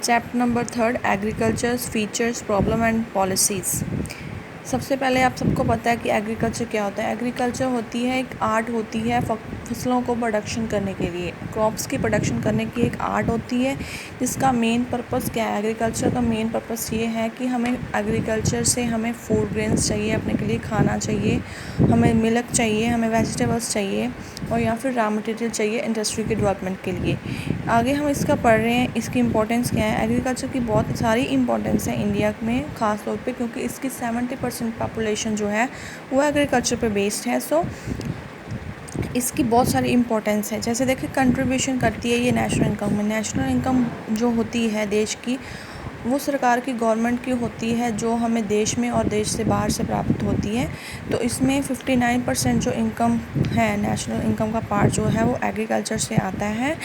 Chapter number 3 agricultures features problem and policies. सबसे पहले आप सबको पता है कि एग्रीकल्चर क्या होता है। एग्रीकल्चर होती है एक आर्ट होती है फसलों को प्रोडक्शन करने के लिए, क्रॉप्स की प्रोडक्शन करने की एक आर्ट होती है, जिसका मेन पर्पस क्या है। एग्रीकल्चर का मेन पर्पस ये है कि हमें एग्रीकल्चर से हमें फूड ग्रेन्स चाहिए, अपने के लिए खाना चाहिए, हमें मिल्क चाहिए, हमें वेजिटेबल्स चाहिए और या फिर रॉ मटेरियल चाहिए इंडस्ट्री के डेवलपमेंट के लिए। आगे हम इसका पढ़ रहे हैं, इसकी इम्पोर्टेंस क्या है। एग्रीकल्चर की बहुत सारी इम्पोर्टेंस है इंडिया में ख़ास तौर पे, क्योंकि इसकी 70% पॉपुलेशन जो है वो एग्रीकल्चर पे बेस्ड है। सो इसकी बहुत सारी इम्पोर्टेंस है। जैसे देखिए, कंट्रीब्यूशन करती है ये नेशनल इनकम में। नेशनल इनकम जो होती है देश की, वो सरकार की, गवर्नमेंट की होती है, जो हमें देश में और देश से बाहर से प्राप्त होती है। तो इसमें 59% जो इनकम है, नेशनल इनकम का पार्ट जो है वो एग्रीकल्चर से आता है।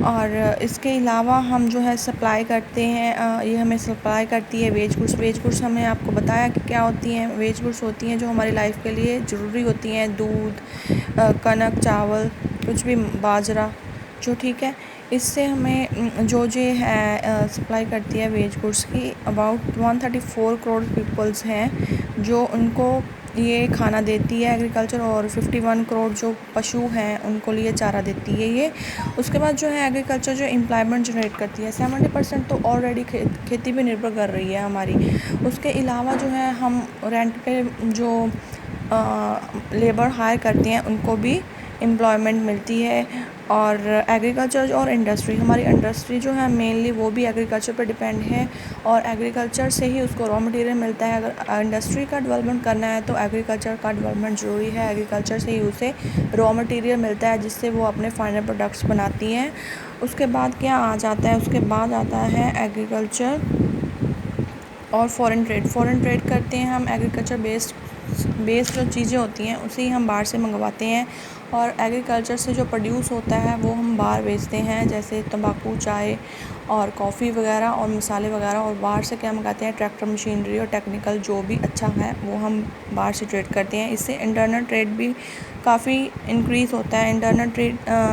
और इसके अलावा हम जो है सप्लाई करते हैं, ये हमें सप्लाई करती है वेज गुड्स। वेज गुड्स हमने आपको बताया कि क्या होती हैं। वेज गुड्स होती हैं जो हमारी लाइफ के लिए ज़रूरी होती हैं, दूध, कनक, चावल, कुछ भी, बाजरा, जो ठीक है। इससे हमें जो है सप्लाई करती है वेज गुड्स की, अबाउट 134 करोड़ पीपल्स हैं जो उनको ये खाना देती है एग्रीकल्चर, और 51 करोड़ जो पशु हैं उनको लिए चारा देती है ये। उसके बाद जो है एग्रीकल्चर जो एम्प्लॉयमेंट जनरेट करती है, 70% तो ऑलरेडी खेती पे निर्भर कर रही है हमारी। उसके अलावा जो है हम रेंट पे जो लेबर हायर करते हैं उनको भी एम्प्लॉयमेंट मिलती है। और एग्रीकल्चर और इंडस्ट्री, हमारी इंडस्ट्री जो है मेनली वो भी एग्रीकल्चर पर डिपेंड है, और एग्रीकल्चर से ही उसको रॉ मटेरियल मिलता है। अगर इंडस्ट्री का डेवलपमेंट करना है तो एग्रीकल्चर का डेवलपमेंट ज़रूरी है। एग्रीकल्चर से ही उसे रॉ मटेरियल मिलता है जिससे वो अपने फाइनल प्रोडक्ट्स बनाती हैं। उसके बाद क्या आ जाता है, उसके बाद आता है एग्रीकल्चर और फॉरेन ट्रेड। फॉरेन ट्रेड करते हैं हम, एग्रीकल्चर बेस्ड जो चीज़ें होती हैं उसे ही हम बाहर से मंगवाते हैं, और एग्रीकल्चर से जो प्रोड्यूस होता है वो हम बाहर बेचते हैं, जैसे तंबाकू, चाय और कॉफ़ी वगैरह और मसाले वगैरह। और बाहर से क्या मंगाते हैं, ट्रैक्टर, मशीनरी और टेक्निकल जो भी अच्छा है वो हम बाहर से ट्रेड करते हैं। इससे इंटरनल ट्रेड भी काफ़ी इंक्रीज़ होता है। इंटरनल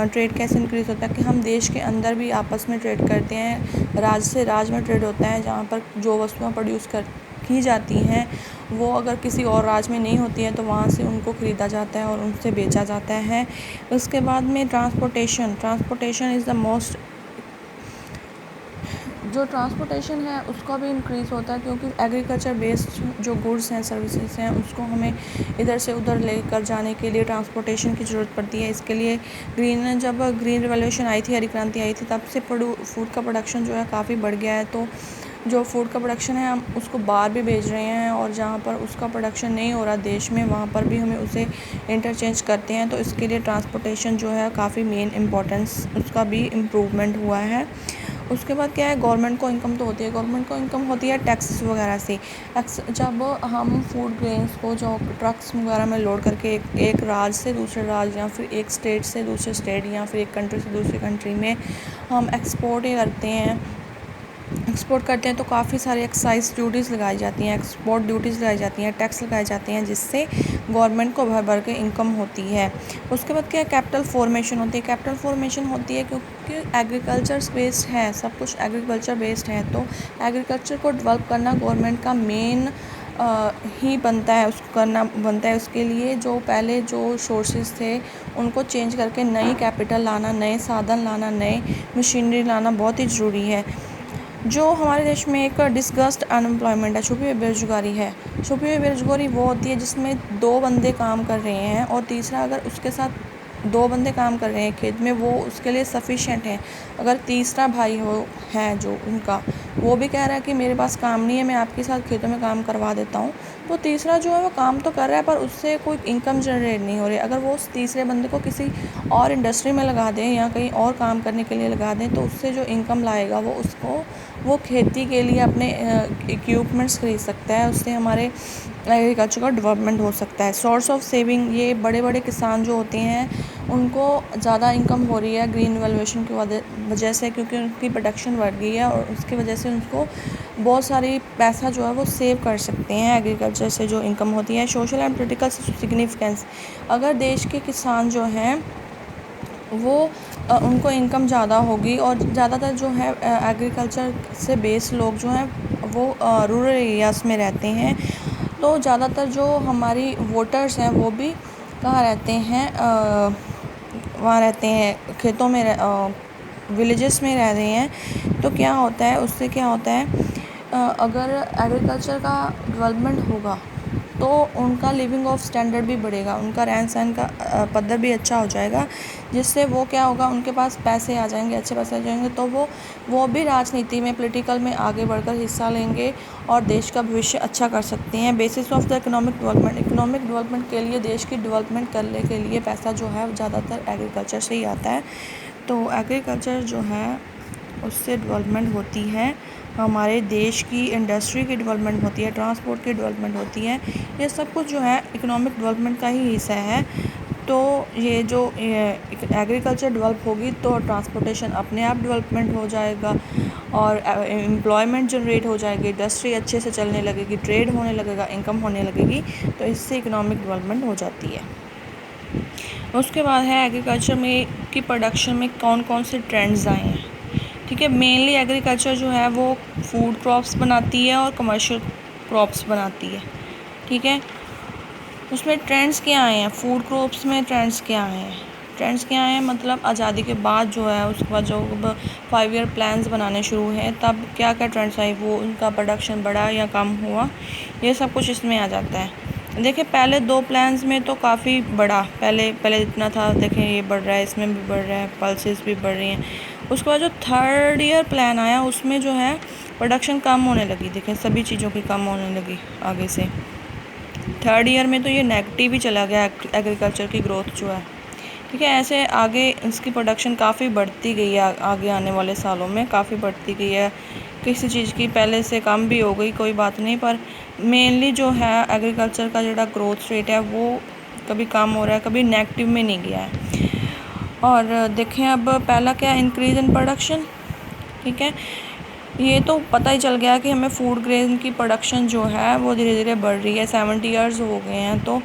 ट्रेड कैसे इंक्रीज़ होता है कि हम देश के अंदर भी आपस में ट्रेड करते हैं। राज्य से राज्य में ट्रेड होता है, जहाँ पर जो वस्तुएं प्रोड्यूस की जाती हैं वो अगर किसी और राज्य में नहीं होती है तो वहाँ से उनको ख़रीदा जाता है और उनसे बेचा जाता है। उसके बाद में ट्रांसपोर्टेशन इज़ द मोस्ट, जो ट्रांसपोर्टेशन है उसका भी इंक्रीज़ होता है, क्योंकि एग्रीकल्चर बेस्ड जो गुड्स हैं, सर्विसेज हैं, उसको हमें इधर से उधर लेकर जाने के लिए ट्रांसपोर्टेशन की ज़रूरत पड़ती है। इसके लिए जब ग्रीन रिवॉल्यूशन आई थी, हरी क्रांति आई थी, तब से फूड का प्रोडक्शन जो है काफ़ी बढ़ गया है। तो जो फूड का प्रोडक्शन है हम उसको बाहर भी भेज रहे हैं, और जहाँ पर उसका प्रोडक्शन नहीं हो रहा देश में, वहाँ पर भी हमें उसे इंटरचेंज करते हैं। तो इसके लिए ट्रांसपोर्टेशन जो है काफ़ी मेन इम्पोर्टेंस, उसका भी इम्प्रूवमेंट हुआ है। उसके बाद क्या है, गवर्नमेंट को इनकम तो होती है। गवर्नमेंट को इनकम होती है टैक्सेस वगैरह से। जब हम फूड ग्रेन्स को जो ट्रक्स वगैरह में लोड करके एक राज्य से दूसरे राज्य, या फिर एक स्टेट से दूसरे स्टेट, या फिर एक कंट्री से दूसरी कंट्री में हम एक्सपोर्ट करते हैं तो काफ़ी सारी एक्साइज ड्यूटीज़ लगाई जाती हैं, एक्सपोर्ट ड्यूटीज़ लगाई जाती हैं, टैक्स लगाए जाते हैं, जिससे गवर्नमेंट को भर भर के इनकम होती है। उसके बाद क्या है, कैपिटल फॉर्मेशन होती है। कैपिटल फॉर्मेशन होती है क्योंकि एग्रीकल्चर बेस्ड है, सब कुछ एग्रीकल्चर बेस्ड है, तो एग्रीकल्चर को डेवलप करना गवर्नमेंट का मेन ही बनता है, उसको करना बनता है। उसके लिए जो पहले जो सोर्सेज थे उनको चेंज करके नई कैपिटल लाना, नए साधन लाना, नए मशीनरी लाना बहुत ही ज़रूरी है। जो हमारे देश में एक डिस्गस्ड अनएम्प्लॉयमेंट है, छुपी हुई बेरोजगारी है। छुपी हुई बेरोजगारी वो होती है जिसमें 2 बंदे काम कर रहे हैं और तीसरा अगर उसके साथ 2 बंदे काम कर रहे हैं खेत में, वो उसके लिए सफिशेंट है। अगर तीसरा भाई है जो उनका, वो भी कह रहा है कि मेरे पास काम नहीं है, मैं आपके साथ खेतों में काम करवा देता हूँ, तो तीसरा जो है वो काम तो कर रहा है पर उससे कोई इनकम जनरेट नहीं हो रही। अगर वो उस तीसरे बंदे को किसी और इंडस्ट्री में लगा दें या कहीं और काम करने के लिए लगा दें, तो उससे जो इनकम लाएगा वो खेती के लिए अपने इक्विपमेंट्स खरीद सकता है, उससे हमारे एग्रीकल्चर का डेवलपमेंट हो सकता है। सोर्स ऑफ सेविंग, ये बड़े बड़े किसान जो होते हैं उनको ज़्यादा इनकम हो रही है ग्रीन रिवॉल्यूशन की वजह से, क्योंकि उनकी प्रोडक्शन बढ़ गई है और उसकी वजह से उनको बहुत सारी पैसा जो है वो सेव कर सकते हैं एग्रीकल्चर से जो इनकम होती है। सोशल एंड पॉलिटिकल सिग्निफिकेंस, अगर देश के किसान जो हैं वो उनको इनकम ज़्यादा होगी। और ज़्यादातर जो है एग्रीकल्चर से बेस्ड लोग जो हैं वो रूरल एरियाज़ में रहते हैं। तो ज़्यादातर जो हमारी वोटर्स हैं वो भी कहाँ रहते हैं, वहाँ रहते हैं, खेतों में विलेजेस में रह रहे हैं। तो क्या होता है, उससे क्या होता है, अगर एग्रीकल्चर का डेवलपमेंट होगा तो उनका लिविंग ऑफ स्टैंडर्ड भी बढ़ेगा, उनका रहन सहन का पद्धर भी अच्छा हो जाएगा, जिससे वो क्या होगा, उनके पास पैसे आ जाएंगे, अच्छे पैसे आ जाएंगे, तो वो भी राजनीति में, पॉलिटिकल में आगे बढ़कर हिस्सा लेंगे और देश का भविष्य अच्छा कर सकते हैं। Basis of the economic development, economic development के लिए, देश की डेवलपमेंट करने के लिए पैसा जो है ज़्यादातर एग्रीकल्चर से ही आता है। तो एग्रीकल्चर जो है उससे डेवलपमेंट होती है, हमारे देश की इंडस्ट्री की डेवलपमेंट होती है, ट्रांसपोर्ट की डेवलपमेंट होती है। ये सब कुछ जो है इकोनॉमिक डेवलपमेंट का ही हिस्सा है। तो ये जो एग्रीकल्चर डेवलप होगी तो ट्रांसपोर्टेशन अपने आप डेवलपमेंट हो जाएगा और एम्प्लॉयमेंट जनरेट हो जाएगी, इंडस्ट्री अच्छे से चलने लगेगी, ट्रेड होने लगेगा, इनकम होने लगेगी, तो इससे इकोनॉमिक डेवलपमेंट हो जाती है। उसके बाद है एग्रीकल्चर में की प्रोडक्शन में कौन कौन से ट्रेंड्स आए हैं। ठीक है, मेनली एग्रीकल्चर जो है वो फूड क्रॉप्स बनाती है और कमर्शियल क्रॉप्स बनाती है। ठीक है, उसमें ट्रेंड्स क्या आए हैं, फूड क्रॉप्स में ट्रेंड्स क्या आए हैं, ट्रेंड्स क्या आए हैं मतलब आज़ादी के बाद जो है, उसके बाद जो 5 ईयर प्लान्स बनाने शुरू हैं तब क्या क्या ट्रेंड्स आए, वो उनका प्रोडक्शन बढ़ा या कम हुआ, ये सब कुछ इसमें आ जाता है। देखिए पहले 2 प्लान्स में तो काफ़ी बढ़ा, पहले इतना था, देखें ये बढ़ रहा है, इसमें भी बढ़ रहा है, पल्सेस भी बढ़ रही हैं। उसके बाद जो 3rd ईयर प्लान आया उसमें जो है प्रोडक्शन कम होने लगी, देखें सभी चीज़ों की कम होने लगी आगे से। 3rd ईयर में तो ये नेगेटिव ही चला गया एग्रीकल्चर की ग्रोथ जो है। ठीक है, ऐसे आगे इसकी प्रोडक्शन काफ़ी बढ़ती गई है, आगे आने वाले सालों में काफ़ी बढ़ती गई है, किसी चीज़ की पहले से कम भी हो गई कोई बात नहीं, पर मेनली जो है एग्रीकल्चर का जो ग्रोथ रेट है वो कभी कम हो रहा है, कभी नेगेटिव में नहीं गया है। और देखें अब पहला क्या, इंक्रीज़ इन प्रोडक्शन। ठीक है, ये तो पता ही चल गया कि हमें फूड ग्रेन की प्रोडक्शन जो है वो धीरे धीरे बढ़ रही है, 70 ईयर्स हो गए हैं, तो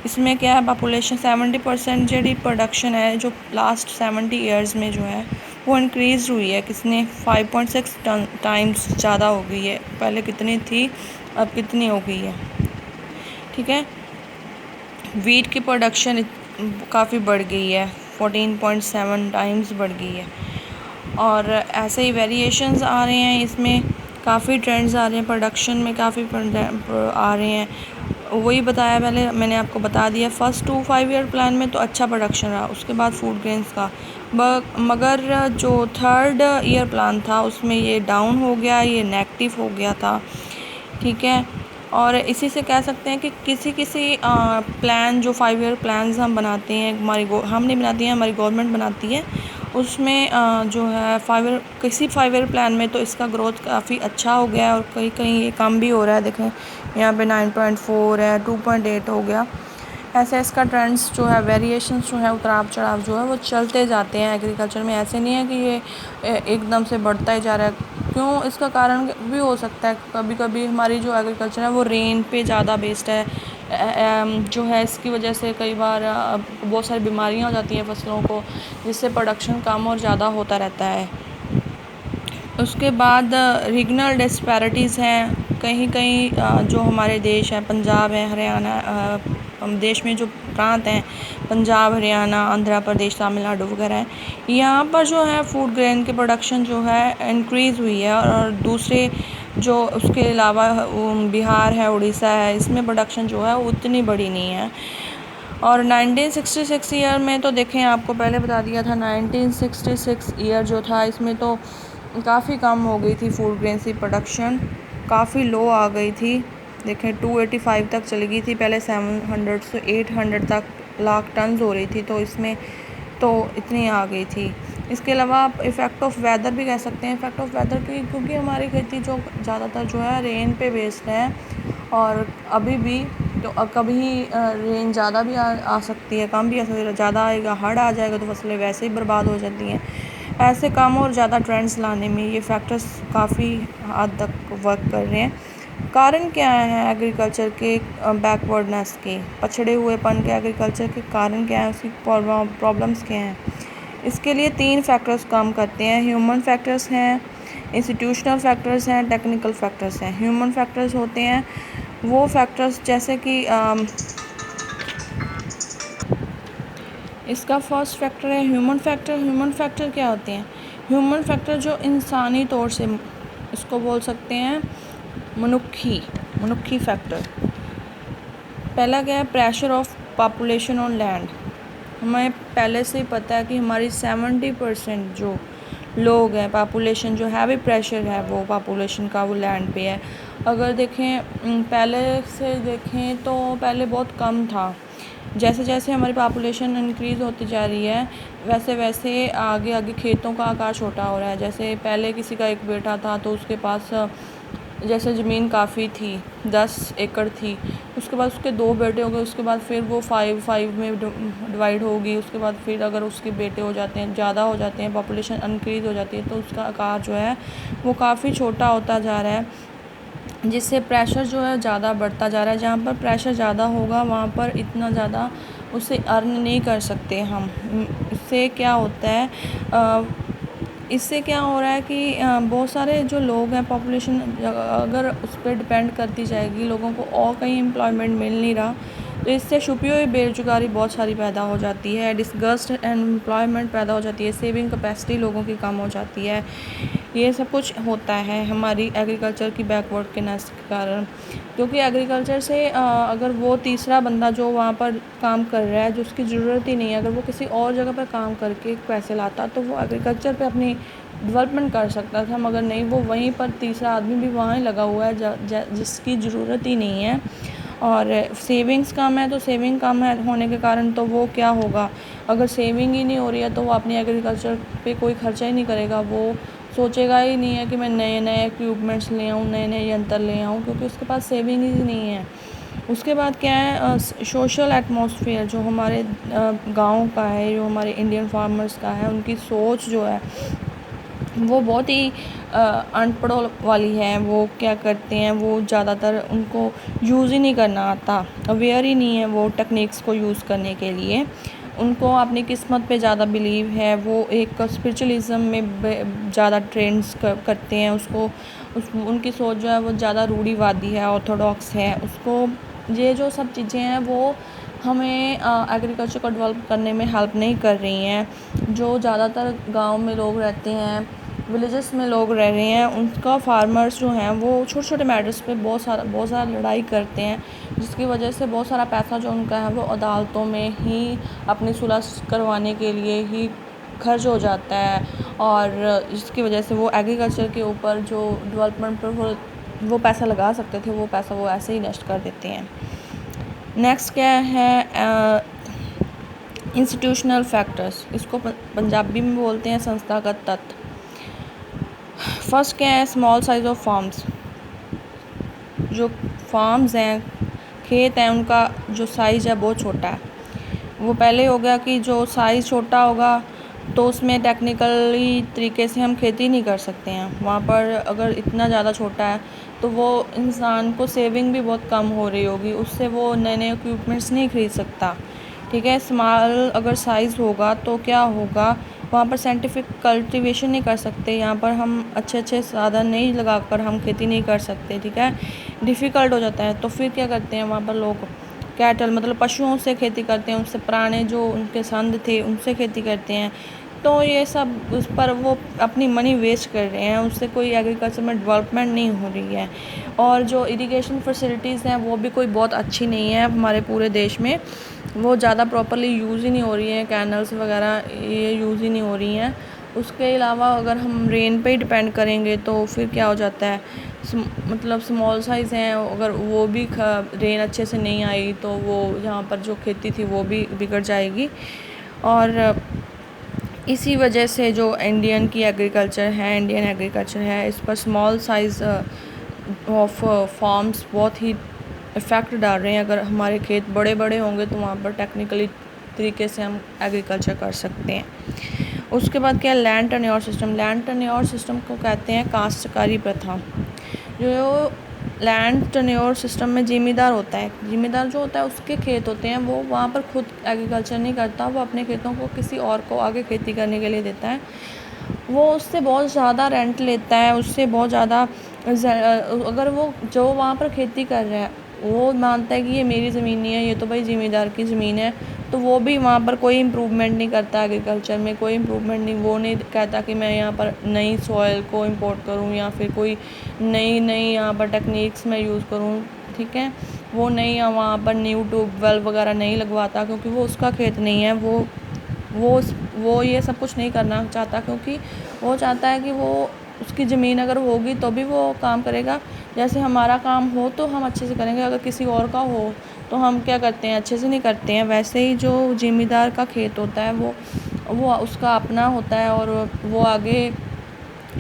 इसमें क्या है, पॉपुलेशन 70% जी प्रोडक्शन है जो लास्ट 70 ईयर्स में जो है वो इंक्रीज़ हुई है, किसने 5.6 टाइम्स ज़्यादा हो गई है, पहले कितनी थी अब कितनी हो गई है। ठीक है, वीट की प्रोडक्शन काफ़ी बढ़ गई है, 14.7 टाइम्स बढ़ गई है। और ऐसे ही वेरिएशंस आ रहे हैं, इसमें काफ़ी ट्रेंड्स आ रहे हैं, प्रोडक्शन में काफ़ी आ रहे हैं। वही बताया पहले, मैंने आपको बता दिया, फर्स्ट 5 ईयर प्लान में तो अच्छा प्रोडक्शन रहा, उसके बाद फूड ग्रेन्स का, मगर जो 3rd ईयर प्लान था उसमें ये डाउन हो गया, ये नेगेटिव हो गया था। ठीक है, और इसी से कह सकते हैं कि किसी किसी प्लान, जो 5 ईयर प्लान्स हम बनाते हैं, हम नहीं बनाती हैं, हमारी गवर्नमेंट बनाती है, उसमें जो है 5 ईयर प्लान में तो इसका ग्रोथ काफ़ी अच्छा हो गया है और कहीं कहीं ये कम भी हो रहा है। देखें यहाँ पे 9.4 है, 2.8 हो गया, ऐसे इसका ट्रेंड्स जो है, वेरिएशंस जो है, उतार चढ़ाव जो है वो चलते जाते हैं एग्रीकल्चर में। ऐसे नहीं है कि ये एकदम से बढ़ता ही जा रहा है। क्यों, इसका कारण भी हो सकता है, कभी कभी हमारी जो एग्रीकल्चर है वो रेन पे ज़्यादा बेस्ड है, जो है इसकी वजह से कई बार बहुत सारी बीमारियां हो जाती हैं फसलों को, जिससे प्रोडक्शन कम और ज़्यादा होता रहता है। उसके बाद रीजनल डिस्पैरिटीज़ हैं, कहीं कहीं जो हमारे देश है, पंजाब है, हरियाणा, देश में जो प्रांत हैं, पंजाब, हरियाणा, आंध्र प्रदेश, तमिलनाडु वगैरह हैं, यहाँ पर जो है फूड ग्रेन की प्रोडक्शन जो है इंक्रीज़ हुई है, और दूसरे जो उसके अलावा बिहार है, उड़ीसा है, इसमें प्रोडक्शन जो है उतनी बड़ी नहीं है। और 1966 ईयर में तो देखें, आपको पहले बता दिया था, 1966 ईयर जो था इसमें तो काफ़ी कम हो गई थी फूड ग्रेन की प्रोडक्शन, काफ़ी लो आ गई थी। देखें 285 तक चली गई थी, पहले 700 से 800 तक लाख टन हो रही थी, तो इसमें तो इतनी आ गई थी। इसके अलावा आप इफ़ेक्ट ऑफ वेदर भी कह सकते हैं, इफ़ेक्ट ऑफ वेदर की, क्योंकि हमारी खेती जो ज़्यादातर जो है रेन पे बेस्ड है, और अभी भी तो कभी रेन ज़्यादा भी आ सकती है, कम भी आ सकती है, ज़्यादा आएगा हड़ आ जाएगा तो फसलें वैसे ही बर्बाद हो जाती हैं। ऐसे कम और ज़्यादा ट्रेंड्स लाने में ये फैक्टर्स काफ़ी हद तक वर्क कर रहे हैं। कारण क्या है एग्रीकल्चर के बैकवर्डनेस के, पछड़े हुएपन के एग्रीकल्चर के कारण क्या है, उसकी प्रॉब्लम्स क्या हैं। इसके लिए 3 फैक्टर्स काम करते हैं। ह्यूमन फैक्टर्स हैं, इंस्टीट्यूशनल फैक्टर्स हैं, टेक्निकल फैक्टर्स हैं। ह्यूमन फैक्टर्स होते हैं वो फैक्टर्स जैसे कि इसका फर्स्ट फैक्टर है ह्यूमन फैक्टर। ह्यूमन फैक्टर क्या होते हैं? ह्यूमन फैक्टर जो इंसानी तौर से, इसको बोल सकते हैं मनुक्खी फैक्टर। पहला क्या है? Pressure of population on land. हमें पहले से ही पता है कि हमारी 70% जो लोग हैं, पॉपुलेशन जो हैवी प्रेशर है वो पॉपुलेशन का वो लैंड पे है। अगर देखें पहले से देखें तो पहले बहुत कम था। जैसे जैसे हमारी पॉपुलेशन इंक्रीज़ होती जा रही है वैसे वैसे आगे आगे खेतों का आकार छोटा हो रहा है। जैसे पहले किसी का एक बेटा था तो उसके पास जैसे ज़मीन काफ़ी थी, 10 एकड़ थी, उसके बाद उसके 2 बेटे हो गए, उसके बाद फिर वो 5 में डिवाइड होगी। उसके बाद फिर अगर उसके बेटे हो जाते हैं, ज़्यादा हो जाते हैं, पॉपुलेशन इंक्रीज़ हो जाती है तो उसका आकार जो है वो काफ़ी छोटा होता जा रहा है, जिससे प्रेशर जो है ज़्यादा बढ़ता जा रहा है। जहाँ पर प्रेशर ज़्यादा होगा वहाँ पर इतना ज़्यादा उससे अर्न नहीं कर सकते हम। इससे क्या होता है इससे क्या हो रहा है कि बहुत सारे जो लोग हैं, पॉपुलेशन अगर उस पर डिपेंड करती जाएगी, लोगों को और कहीं एम्प्लॉयमेंट मिल नहीं रहा तो इससे छुपी हुई बेरोजगारी बहुत सारी पैदा हो जाती है, डिसगस्ट एम्प्लॉयमेंट पैदा हो जाती है, सेविंग कैपेसिटी लोगों की कम हो जाती है। ये सब कुछ होता है हमारी एग्रीकल्चर की बैकवर्डनेस के कारण। क्योंकि एग्रीकल्चर से अगर वो तीसरा बंदा जो वहाँ पर काम कर रहा है, जो उसकी ज़रूरत ही नहीं है, अगर वो किसी और जगह पर काम करके पैसे लाता तो वो एग्रीकल्चर पे अपनी डेवलपमेंट कर सकता था, मगर नहीं, वो वहीं पर तीसरा आदमी भी वहाँ ही लगा हुआ है जिसकी ज़रूरत ही नहीं है। और सेविंग्स कम है तो सेविंग कम है होने के कारण तो वो क्या होगा, अगर सेविंग ही नहीं हो रही है तो वो अपनी एग्रीकल्चर पे कोई खर्चा ही नहीं करेगा। वो सोचेगा ही नहीं है कि मैं नए नए इक्विपमेंट्स ले आऊँ, नए नए यंत्र ले आऊँ, क्योंकि उसके पास सेविंग ही नहीं है। उसके बाद क्या है? सोशल एटमॉस्फेयर जो हमारे गांव का है, जो हमारे इंडियन फार्मर्स का है, उनकी सोच जो है वो बहुत ही अनपढ़ों वाली है। वो क्या करते हैं, वो ज़्यादातर उनको यूज़ ही नहीं करना आता, अवेयर ही नहीं है वो टेक्निक्स को यूज़ करने के लिए। उनको अपनी किस्मत पे ज़्यादा बिलीव है, वो एक स्पिरिचुअलिज़म में ज़्यादा ट्रेंड्स करते हैं उसको। उनकी सोच जो है वो ज़्यादा रूढ़िवादी है, ऑर्थोडॉक्स है। उसको ये जो सब चीज़ें हैं वो हमें एग्रीकल्चर को डेवलप करने में हेल्प नहीं कर रही हैं। जो ज़्यादातर गांव में लोग रहते हैं, विलेजेस में लोग रह रहे हैं, उनका फार्मर्स जो हैं वो छोटे छोटे मैटर्स पे बहुत सारा लड़ाई करते हैं, जिसकी वजह से बहुत सारा पैसा जो उनका है वो अदालतों में ही अपनी सुलह करवाने के लिए ही खर्च हो जाता है। और जिसकी वजह से वो एग्रीकल्चर के ऊपर जो डेवलपमेंट पर वो पैसा लगा सकते थे, वो पैसा वो ऐसे ही नष्ट कर देते हैं। नेक्स्ट क्या है? इंस्टीट्यूशनल फैक्टर्स, इसको पंजाबी में बोलते हैं संस्थागत तत्व। फर्स्ट क्या है? Small size of farms. जो फार्म्स हैं, खेत हैं, उनका जो साइज़ है बहुत छोटा है। वो पहले हो गया कि जो साइज़ छोटा होगा तो उसमें टेक्निकली तरीके से हम खेती नहीं कर सकते हैं। वहाँ पर अगर इतना ज़्यादा छोटा है तो वो इंसान को सेविंग भी बहुत कम हो रही होगी, उससे वो नए नए इक्विपमेंट्स नहीं खरीद सकता। ठीक है, स्मॉल अगर साइज़ होगा तो क्या होगा, वहाँ पर साइंटिफिक कल्टीवेशन नहीं कर सकते, यहाँ पर हम अच्छे साधन नहीं लगाकर हम खेती नहीं कर सकते। ठीक है, डिफ़िकल्ट हो जाता है। तो फिर क्या करते हैं वहाँ पर लोग? कैटल मतलब पशुओं से खेती करते हैं, उनसे पुराने जो उनके संद थे उनसे खेती करते हैं। तो ये सब उस पर वो अपनी मनी वेस्ट कर रहे हैं, उससे कोई एग्रीकल्चर में डेवलपमेंट नहीं हो रही है। और जो इरिगेशन फैसिलिटीज़ हैं वो भी कोई बहुत अच्छी नहीं है हमारे पूरे देश में, वो ज़्यादा प्रॉपरली यूज़ ही नहीं हो रही हैं, कैनल्स वगैरह ये यूज़ ही नहीं हो रही हैं। उसके अलावा अगर हम रेन पे ही डिपेंड करेंगे तो फिर क्या हो जाता है, मतलब स्मॉल साइज़ हैं, अगर वो भी रेन अच्छे से नहीं आई तो वो यहाँ पर जो खेती थी वो भी बिगड़ जाएगी। और इसी वजह से जो इंडियन एग्रीकल्चर है इस पर स्मॉल साइज़ ऑफ फार्म्स बहुत ही इफ़ेक्ट डाल रहे हैं। अगर हमारे खेत बड़े बड़े होंगे तो वहाँ पर टेक्निकली तरीके से हम एग्रीकल्चर कर सकते हैं। उसके बाद क्या है? Land tenure system. Land tenure system को कहते हैं काश्तकारी प्रथा। जो लैंड टेन्योर सिस्टम में ज़िम्मेदार होता है, ज़िम्मेदार जो होता है उसके खेत होते हैं, वो वहाँ पर खुद एग्रीकल्चर नहीं करता, वो अपने खेतों को किसी और को आगे खेती करने के लिए देता है। वो उससे बहुत ज़्यादा रेंट लेता है, उससे बहुत ज़्यादा अगर वो जो वहाँ पर खेती कर रहा है वो मानता है कि ये मेरी ज़मीन नहीं है, ये तो भाई ज़मींदार की ज़मीन है, तो वो भी वहाँ पर कोई इम्प्रूवमेंट नहीं करता, एग्रीकल्चर में कोई इम्प्रूवमेंट नहीं, वो नहीं कहता कि मैं यहाँ पर नई सॉइल को इंपोर्ट करूँ या फिर कोई नई यहाँ पर टेक्निक्स मैं यूज़ करूँ, ठीक है। वो नहीं वहाँ पर न्यू ट्यूबवेल वगैरह नहीं लगवाता, क्योंकि वो उसका खेत नहीं है। वो वो ये सब कुछ नहीं करना चाहता, क्योंकि वो चाहता है कि वो उसकी ज़मीन अगर होगी तो भी वो काम करेगा। जैसे हमारा काम हो तो हम अच्छे से करेंगे, अगर किसी और का हो तो हम क्या करते हैं, अच्छे से नहीं करते हैं। वैसे ही जो ज़मींदार का खेत होता है वो उसका अपना होता है, और वो आगे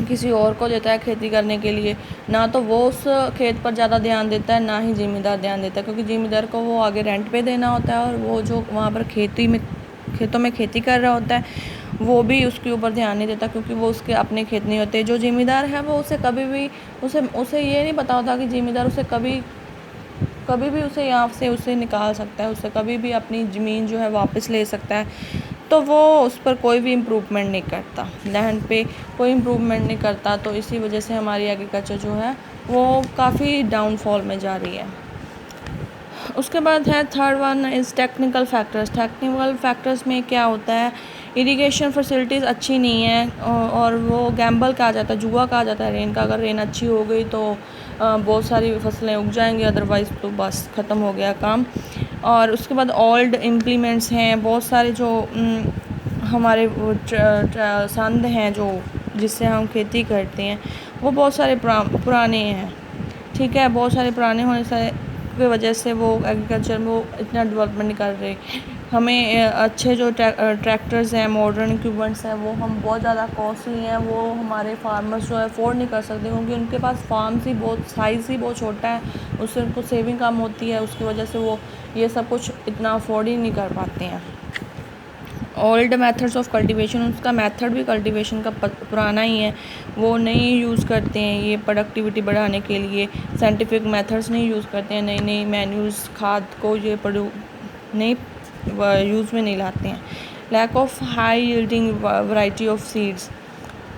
किसी और को देता है खेती करने के लिए। ना तो वो उस खेत पर ज़्यादा ध्यान देता है, ना ही ज़मींदार ध्यान देता है, क्योंकि ज़मींदार को वो आगे रेंट पे देना होता है, और वो जो वहाँ पर खेतों में खेती कर रहा होता है वो भी उसके ऊपर ध्यान नहीं देता, क्योंकि वो उसके अपने खेत नहीं होते। जो ज़मींदार है वो उसे कभी भी उसे ये नहीं पता होता कि ज़मींदार उसे कभी भी उसे यहाँ से उसे निकाल सकता है, उसे कभी भी अपनी ज़मीन जो है वापस ले सकता है। तो वो उस पर कोई भी इम्प्रूवमेंट नहीं करता, लैंड पे कोई इम्प्रूवमेंट नहीं करता। तो इसी वजह से हमारी एग्रीकल्चर जो है वो काफ़ी डाउनफॉल में जा रही है। उसके बाद है third one is technical factors. Technical factors में क्या होता है, इरिगेशन फैसिलिटीज़ अच्छी नहीं है, और वो गैम्बल कहा जाता है, जुआ कहा जाता है रेन का। अगर रेन अच्छी हो गई तो बहुत सारी फसलें उग जाएंगी, अदरवाइज़ तो बस ख़त्म हो गया काम। और उसके बाद ओल्ड इम्प्लीमेंट्स हैं, बहुत सारे जो हमारे संद हैं जो जिससे हम खेती करते हैं, वो बहुत सारे पुराने हैं, ठीक है। बहुत सारे पुराने होने से की वजह से वो एग्रीकल्चर में वो इतना डेवलपमेंट नहीं कर रहे। हमें अच्छे जो ट्रैक्टर्स हैं, मॉडर्न इक्विपमेंट्स हैं, वो हम बहुत ज़्यादा कॉस्टली हैं, वो हमारे फार्मर्स जो है अफोर्ड नहीं कर सकते, क्योंकि उनके पास फार्म्स ही बहुत साइज़ ही बहुत छोटा है, उससे उनको सेविंग कम होती है, उसकी वजह से वो ये सब कुछ इतना अफोर्ड ही नहीं कर पाते हैं। ओल्ड मेथड्स ऑफ कल्टीवेशन, उसका मेथड भी कल्टीवेशन का पुराना ही है, वो नहीं यूज़ करते हैं ये प्रोडक्टिविटी बढ़ाने के लिए। साइंटिफिक मेथड्स नहीं यूज़ करते हैं, नई मैन्यूज़ खाद को ये नहीं यूज़ में नहीं लाते हैं। Lack of high yielding variety of seeds,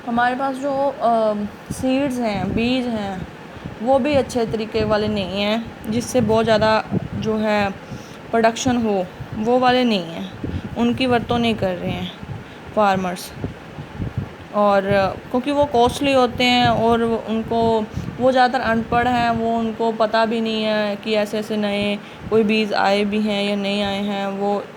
हमारे पास जो सीड्स हैं, बीज हैं, वो भी अच्छे तरीके वाले नहीं हैं, जिससे बहुत ज़्यादा जो है प्रोडक्शन हो, वो वाले नहीं हैं, उनकी वर्तों नहीं कर रहे हैं फार्मर्स। और क्योंकि वो कॉस्टली होते हैं, और वो ज़्यादातर अनपढ़ हैं, वो उनको पता भी नहीं है कि ऐसे ऐसे नए कोई बीज आए भी हैं या नहीं आए हैं,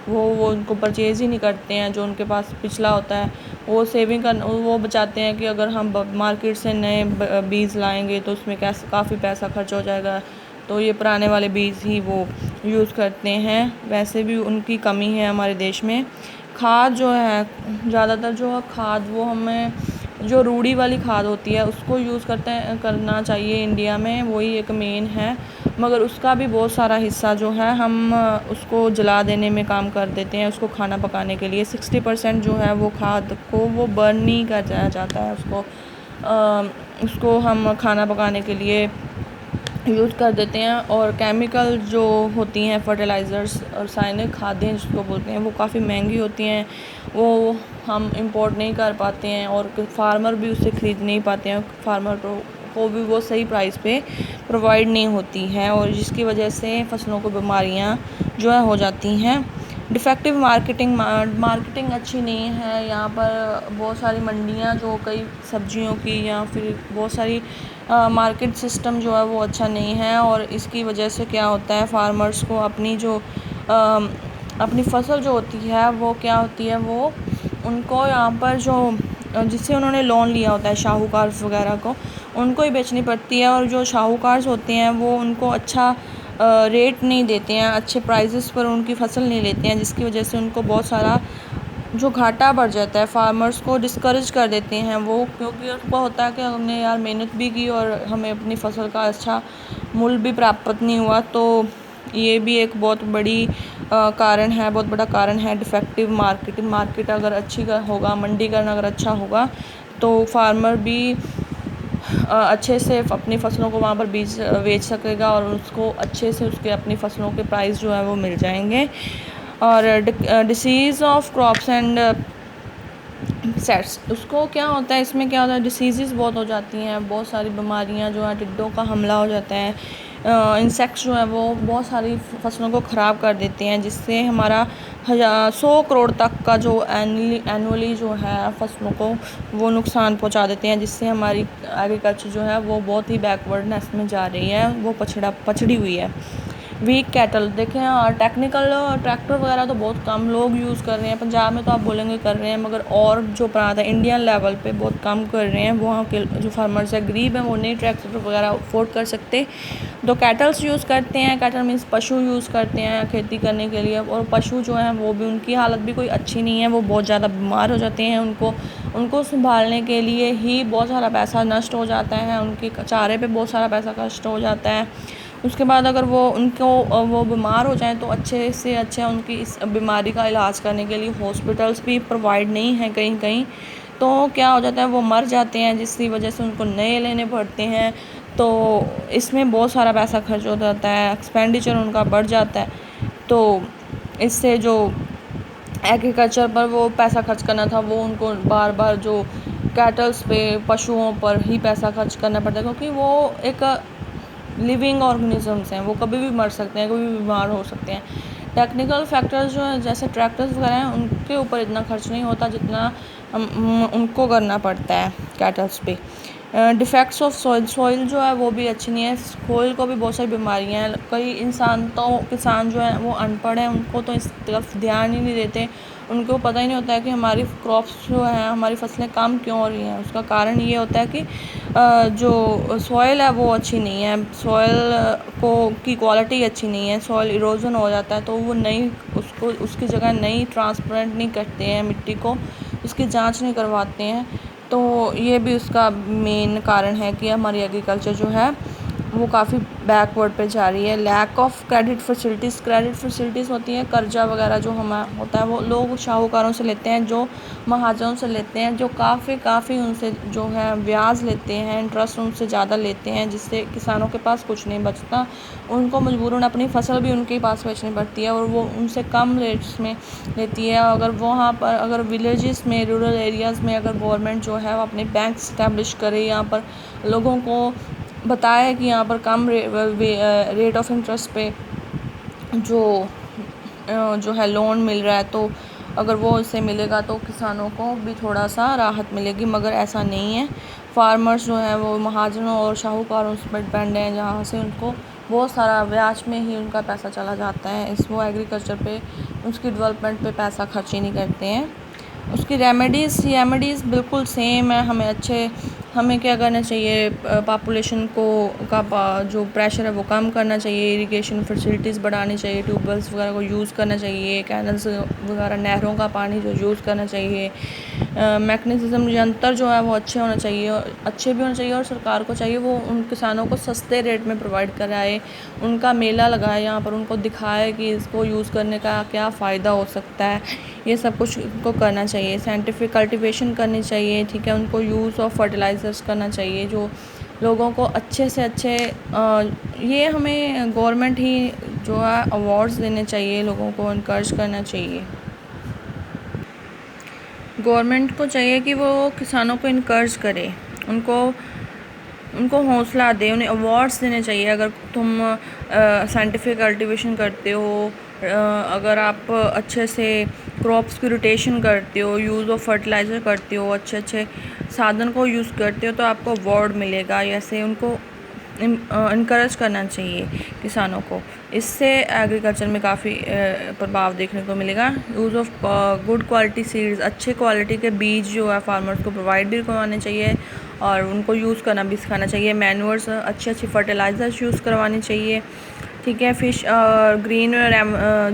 वो उनको परचेज़ ही नहीं करते हैं। जो उनके पास पिछला होता है वो सेविंग कर वो बचाते हैं कि अगर हम मार्केट से नए बीज लाएंगे तो उसमें काफ़ी पैसा खर्च हो जाएगा, तो ये पुराने वाले बीज ही वो यूज़ करते हैं। वैसे भी उनकी कमी है हमारे देश में। खाद जो है, ज़्यादातर जो खाद वो हमें जो रूढ़ी वाली खाद होती है उसको यूज़ करना चाहिए इंडिया में, वही एक मेन है। मगर उसका भी बहुत सारा हिस्सा जो है हम उसको जला देने में काम कर देते हैं, उसको खाना पकाने के लिए 60% जो है वो खाद को वो बर्न नहीं कर जाता है, उसको हम खाना पकाने के लिए यूज़ कर देते हैं। और केमिकल जो होती हैं फर्टिलाइज़र्स और रासायनिक खादें जिसको बोलते हैं, वो काफ़ी महंगी होती हैं, वो हम इंपोर्ट नहीं कर पाते हैं, और फार्मर भी उससे ख़रीद नहीं पाते हैं, फार्मर को भी वो सही प्राइस पे प्रोवाइड नहीं होती है, और जिसकी वजह से फसलों को बीमारियां जो है हो जाती हैं। डिफेक्टिव मार्केटिंग अच्छी नहीं है यहाँ पर। बहुत सारी मंडियाँ जो कई सब्जियों की या फिर बहुत सारी मार्केट सिस्टम जो है वो अच्छा नहीं है, और इसकी वजह से क्या होता है, फार्मर्स को अपनी फसल जो होती है वो क्या होती है, वो उनको यहाँ पर जो जिससे उन्होंने लोन लिया होता है शाहूकार वगैरह को, उनको ही बेचनी पड़ती है। और जो शाहूकार होते हैं वो उनको अच्छा रेट नहीं देते हैं, अच्छे प्राइसेस पर उनकी फसल नहीं लेते हैं, जिसकी वजह से उनको बहुत सारा जो घाटा बढ़ जाता है, फार्मर्स को डिस्करेज कर देते हैं वो, क्योंकि उनको होता है कि हमने यार मेहनत भी की और हमें अपनी फसल का अच्छा मूल्य भी प्राप्त नहीं हुआ। तो ये भी एक बहुत बड़ी कारण है, बहुत बड़ा कारण है डिफेक्टिव मार्केट अगर अच्छी होगा, मंडीकरण अगर अच्छा होगा तो फार्मर भी अच्छे से अपनी फसलों को वहाँ पर बेच सकेगा और उसको अच्छे से उसके अपनी फसलों के प्राइस जो है वो मिल जाएंगे। और disease of crops and sets, उसको क्या होता है, इसमें क्या होता है, डिसीज़ बहुत हो जाती हैं, बहुत सारी बीमारियां जो है, टिड्डों का हमला हो जाता है, इंसेक्ट्स जो है वो बहुत सारी फसलों को ख़राब कर देते हैं, जिससे हमारा 100 करोड़ तक का जो एनुअली जो है फसलों को वो नुकसान पहुंचा देते हैं, जिससे हमारी एग्रीकल्चर जो है वो बहुत ही बैकवर्डनेस में जा रही है, वो पछड़ी हुई है। वीक कैटल देखें, टेक्निकल ट्रैक्टर वगैरह तो बहुत कम लोग यूज़ कर रहे हैं, पंजाब में तो आप बोलेंगे कर रहे हैं, मगर और जो प्रांत है इंडियन लेवल पे बहुत कम कर रहे हैं, वहाँ के जो फार्मर्स है गरीब हैं, वो नहीं ट्रैक्टर वगैरह अफोर्ड कर सकते, तो कैटल्स यूज़ करते हैं। कैटल मीन्स पशु यूज़ करते हैं खेती करने के लिए, और पशु जो हैं वो भी, उनकी हालत भी कोई अच्छी नहीं है, वो बहुत ज़्यादा बीमार हो जाते हैं, उनको संभालने के लिए ही बहुत सारा पैसा नष्ट हो जाता है, उनके चारे पे बहुत सारा पैसा नष्ट हो जाता है। उसके बाद अगर वो बीमार हो जाएं तो अच्छे से अच्छा उनकी इस बीमारी का इलाज करने के लिए हॉस्पिटल्स भी प्रोवाइड नहीं हैं कहीं कहीं, तो क्या हो जाता है, वो मर जाते हैं, जिसकी वजह से उनको नए लेने पड़ते हैं, तो इसमें बहुत सारा पैसा खर्च हो जाता है, एक्सपेंडिचर उनका बढ़ जाता है। तो इससे जो एग्रीकल्चर पर वो पैसा खर्च करना था, वो उनको बार बार जो कैटल्स पे, पशुओं पर ही पैसा खर्च करना पड़ता है, क्योंकि वो एक लिविंग ऑर्गेनिजम्स हैं, वो कभी भी मर सकते हैं, कभी भी बीमार हो सकते हैं। टेक्निकल फैक्टर्स जो हैं जैसे ट्रैक्टर्स वगैरह हैं, उनके ऊपर इतना खर्च नहीं होता जितना उनको करना पड़ता है कैटल्स पे। डिफेक्ट्स ऑफ सॉइल जो है वो भी अच्छी नहीं है, सॉइल को भी बहुत सारी बीमारियां हैं, कई किसान जो हैं वो अनपढ़ हैं, उनको तो इस तरफ ध्यान ही नहीं देते, उनको पता ही नहीं होता है कि हमारी क्रॉप्स जो हैं, हमारी फसलें कम क्यों हो रही हैं। उसका कारण ये होता है कि जो सॉइल है वो अच्छी नहीं है, सॉइल की क्वालिटी अच्छी नहीं है, सॉइल इरोजन हो जाता है, तो वो उसकी जगह नई ट्रांसपेरेंट नहीं करते हैं मिट्टी को, उसकी जांच नहीं करवाते हैं, तो ये भी उसका मेन कारण है कि हमारी एग्रीकल्चर जो है वो काफ़ी बैकवर्ड पे जा रही है। लैक ऑफ क्रेडिट फैसिलिटीज़ होती हैं, कर्जा वगैरह जो हमारा होता है वो लोग शाहूकारों से लेते हैं, जो महाजनों से लेते हैं, जो काफ़ी उनसे जो है ब्याज लेते हैं, इंटरेस्ट उनसे ज़्यादा लेते हैं, जिससे किसानों के पास कुछ नहीं बचता, उनको मजबूरन अपनी फसल भी उनके पास बेचनी पड़ती है, और वो उनसे कम रेट्स में लेती है। अगर विलेजेस में, रूरल एरियाज़ में अगर गवर्नमेंट जो है वो अपने बैंक इस्टेब्लिश करे, यहाँ पर लोगों को बताया कि यहाँ पर कम रेट ऑफ इंटरेस्ट पे जो है लोन मिल रहा है, तो अगर वो इससे मिलेगा तो किसानों को भी थोड़ा सा राहत मिलेगी, मगर ऐसा नहीं है। फार्मर्स जो हैं वो महाजनों और शाहूकारों पर डिपेंड हैं, जहाँ से उनको बहुत सारा ब्याज में ही उनका पैसा चला जाता है, वो एग्रीकल्चर पे, उसकी डेवलपमेंट पे पैसा खर्च ही नहीं करते हैं। उसकी रेमेडीज़ बिल्कुल सेम है। हमें क्या करना चाहिए, पॉपुलेशन का जो प्रेशर है वो कम करना चाहिए, इरिगेशन फैसिलिटीज़ बढ़ानी चाहिए, ट्यूबवेल्स वगैरह को यूज़ करना चाहिए, कैनल्स वगैरह, नहरों का पानी जो यूज़ करना चाहिए, मैकेनिज़्म यंत्र जो है वो अच्छे भी होना चाहिए, और सरकार को चाहिए वो उन किसानों को सस्ते रेट में प्रोवाइड कराए, उनका मेला लगाए, यहाँ पर उनको दिखाए कि इसको यूज़ करने का क्या फ़ायदा हो सकता है, ये सब कुछ उनको करना चाहिए। साइंटिफिक कल्टीवेशन करनी चाहिए, ठीक है, उनको यूज़ ऑफ फर्टिलाइज़र्स करना चाहिए, जो लोगों को अच्छे से अच्छे ये हमें गवर्नमेंट ही जो है अवार्ड्स देने चाहिए, लोगों को इनकरेज करना चाहिए। गवर्नमेंट को चाहिए कि वो किसानों को इनकरेज करे, उनको हौसला दे, उन्हें अवार्ड्स देने चाहिए। अगर तुम साइंटिफिक कल्टीवेशन करते हो, अगर आप अच्छे से क्रॉप्स की रोटेशन करते हो, यूज़ ऑफ फर्टिलाइज़र करते हो, अच्छे साधन को यूज़ करते हो, तो आपको अवार्ड मिलेगा। ऐसे उनको इनकरेज करना चाहिए किसानों को, इससे एग्रीकल्चर में काफ़ी प्रभाव देखने को मिलेगा। Use of good quality seeds, अच्छे क्वालिटी के बीज जो है फार्मर्स को प्रोवाइड भी करवाने चाहिए, और उनको यूज़ करना भी सिखाना चाहिए। मैन्योर्स, अच्छी फर्टिलाइज़र्स यूज़ करवानी चाहिए, ठीक है। फिश ग्रीन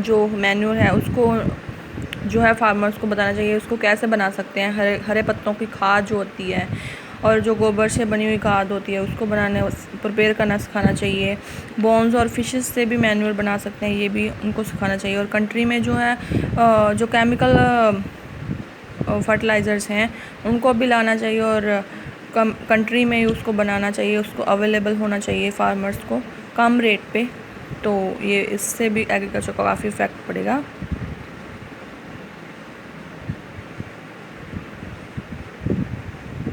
जो मैन्योर है उसको जो है फार्मर्स को बताना चाहिए उसको कैसे बना सकते हैं। हरे पत्तों की खाद जो होती है, और जो गोबर से बनी हुई खाद होती है, उसको प्रिपेयर करना सिखाना चाहिए। बोन्स और फिशेस से भी मैन्योर बना सकते हैं, ये भी उनको सिखाना चाहिए। और कंट्री में जो है जो केमिकल फर्टिलाइज़र्स हैं उनको भी लाना चाहिए, और कम कंट्री में ही उसको बनाना चाहिए, उसको अवेलेबल होना चाहिए फार्मर्स को कम रेट पे, तो ये इससे भी एग्रीकल्चर को काफ़ी इफ़ेक्ट पड़ेगा।